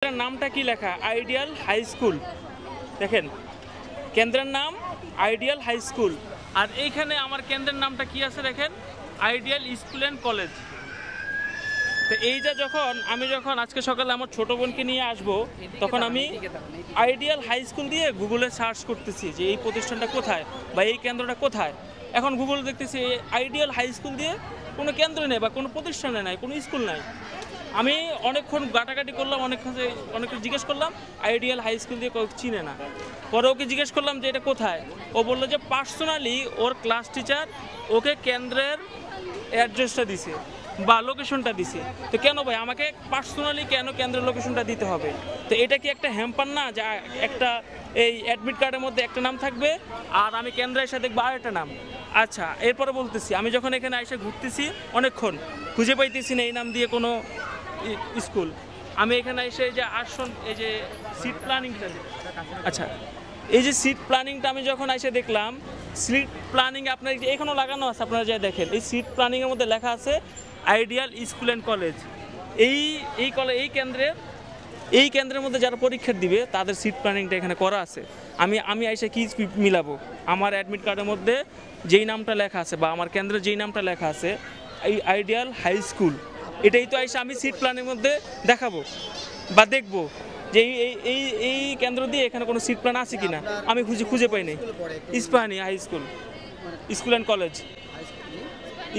কেন্দ্রের নামটা কি লেখা? Ideal high school. দেখেন কেন্দ্রের নাম আইডিয়াল হাই স্কুল, আর এইখানে আমার কেন্দ্রের নামটা কি আছে দেখেন, আইডিয়াল স্কুল অ্যান্ড কলেজ। তো এইটা যখন আজকে সকালে আমার ছোট বোনকে নিয়ে আসবো, তখন আমি আইডিয়াল হাই স্কুল দিয়ে গুগলে সার্চ করতেছি যে এই প্রতিষ্ঠানটা কোথায় বা এই কেন্দ্রটা কোথায়। এখন গুগল দেখতেছি আইডিয়াল হাই স্কুল দিয়ে কোনো কেন্দ্র নেই বা কোনো প্রতিষ্ঠানে নাই, কোনো স্কুল নাই। আমি অনেকক্ষণ ঘাটাঘাটি করলাম, অনেককে জিজ্ঞেস করলাম, আইডিয়াল হাই স্কুল দিয়ে চিনে না। পরে ওকে জিজ্ঞেস করলাম যে এটা কোথায়, ও বললো যে পার্সোনালি ওর ক্লাস টিচার ওকে কেন্দ্রের অ্যাড্রেসটা দিছে বা লোকেশনটা দিছে। তো কেন ভাই আমাকে পার্সোনালি কেন কেন্দ্রের লোকেশনটা দিতে হবে? তো এটা কি একটা হ্যাম্পার না, যা একটা এই অ্যাডমিট কার্ডের মধ্যে একটা নাম থাকবে আর আমি কেন্দ্রে এসে দেখবো আরেকটা নাম। আচ্ছা, এরপরে বলতেছি, আমি যখন এখানে এসে ঘুরতেছি অনেকক্ষণ খুঁজে পাইতেছি না এই নাম দিয়ে কোনো স্কুল। আমি এখানে এসে যে আসন, এই যে সিট প্ল্যানিংটা, আচ্ছা এই যে সিট প্ল্যানিংটা আমি যখন এসে দেখলাম, সিট প্ল্যানিং আপনার এখানেও লাগানো আছে, আপনারা যা দেখেন এই সিট প্ল্যানিংয়ের মধ্যে লেখা আছে আইডিয়াল স্কুল অ্যান্ড কলেজ। এই কেন্দ্রের মধ্যে যারা পরীক্ষা দিবে তাদের সিট প্ল্যানিংটা এখানে করা আছে। আমি এসে কি মিলাবো? আমার অ্যাডমিট কার্ডের মধ্যে যেই নামটা লেখা আছে বা আমার কেন্দ্রের যেই নামটা লেখা আছে এই আইডিয়াল হাই স্কুল, এটাই তো এসে আমি সিট প্ল্যানের মধ্যে দেখাবো বা দেখবো যে এই কেন্দ্র দিয়ে এখানে কোনো সিট প্ল্যান আছে কিনা। আমি খুঁজে পাইনি। Ispahani high school, school and college,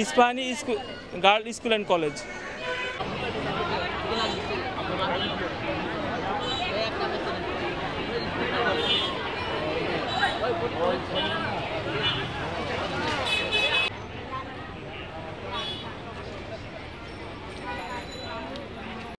Ispahani girl school and college.